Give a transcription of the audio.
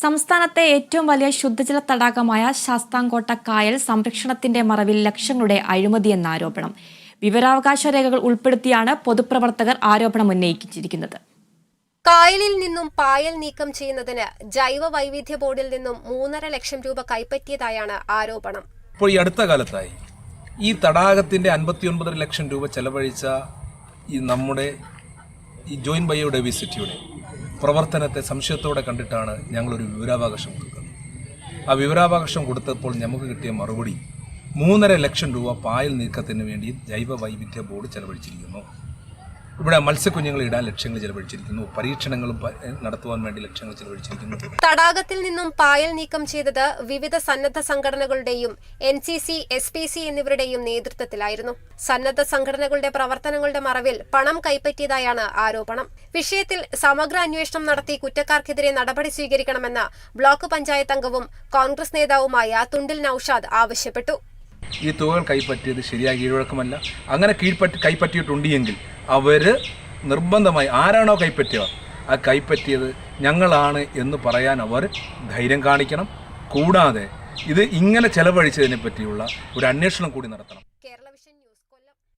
സംസ്ഥാനത്തെ ഏറ്റവും വലിയ ശുദ്ധജല തടാകമായ ശാസ്താംകോട്ട കായൽ സംരക്ഷണത്തിന്റെ മറവിൽ ലക്ഷങ്ങളുടെ അഴിമതിയെന്ന ആരോപണം. വിവരാവകാശ രേഖകൾ ഉൾപ്പെടുത്തിയാണ് പൊതുപ്രവർത്തകർ ആരോപണം ഉന്നയിച്ചിരിക്കുന്നത്. കായലിൽ നിന്നും പായൽ നീക്കം ചെയ്യുന്നതിന് ജൈവ വൈവിധ്യ ബോർഡിൽ നിന്നും 3.5 ലക്ഷം രൂപ കൈപ്പറ്റിയതായാണ് ആരോപണം. ഇപ്പോൾ ഈ അടുത്ത കാലത്തായി ഈ തടാകത്തിന്റെ 59.5 ലക്ഷം രൂപ ചെലവഴിച്ച നമ്മുടെ ജോയിന്റ് ബയോഡൈവേഴ്സിറ്റിയുടെ പ്രവർത്തനത്തെ സംശയത്തോടെ കണ്ടിട്ടാണ് ഞങ്ങളൊരു വിവരാവകാശം കൊടുക്കുന്നത്. ആ വിവരാവകാശം കൊടുത്തപ്പോൾ നമുക്ക് കിട്ടിയ മറുപടി 3.5 ലക്ഷം രൂപ പായൽ നീക്കത്തിന് വേണ്ടി ജൈവ വൈവിധ്യ ബോർഡ് ചെലവഴിച്ചിരിക്കുന്നു. ഇവിടെ മത്സ്യക്കുഞ്ഞുങ്ങൾ ഇടാൻ ലക്ഷങ്ങൾ ചെലവഴിച്ചിരിക്കുന്നു, പരീക്ഷണങ്ങളും നടത്തുവാൻ വേണ്ടി ലക്ഷങ്ങൾ ചെലവഴിച്ചിരിക്കുന്നു. തടാകത്തിൽ നിന്നും പായൽ നീക്കം ചെയ്തത് വിവിധ സന്നദ്ധ സംഘടനകളുടെയും NCC, SPC എന്നിവരുടെയും നേതൃത്വത്തിലായിരുന്നു. സന്നദ്ധ സംഘടനകളുടെ പ്രവർത്തനങ്ങളുടെ മറവിൽ പണം കൈപ്പറ്റിയതായാണ് ആരോപണം. വിഷയത്തിൽ സമഗ്ര അന്വേഷണം നടത്തി കുറ്റക്കാർക്കെതിരെ നടപടി സ്വീകരിക്കണമെന്ന് ബ്ലോക്ക് പഞ്ചായത്ത് അംഗവും കോൺഗ്രസ് നേതാവുമായ തുണ്ടിൽ നൌഷാദ് ആവശ്യപ്പെട്ടു. ഈ തുകകൾ കൈപ്പറ്റിയത് ശരിയായ കീഴ്വഴക്കമല്ല. അങ്ങനെ കൈപ്പറ്റിയിട്ടുണ്ട് എങ്കിൽ അവർ നിർബന്ധമായി ആരാണോ കൈപ്പറ്റിയവർ ആ കൈപ്പറ്റിയത് ഞങ്ങളാണ് എന്ന് പറയാൻ അവർ ധൈര്യം കാണിക്കണം. കൂടാതെ ഇത് ഇങ്ങനെ ചെലവഴിച്ചതിനെ പറ്റിയുള്ള ഒരു അന്വേഷണം കൂടി നടത്തണം.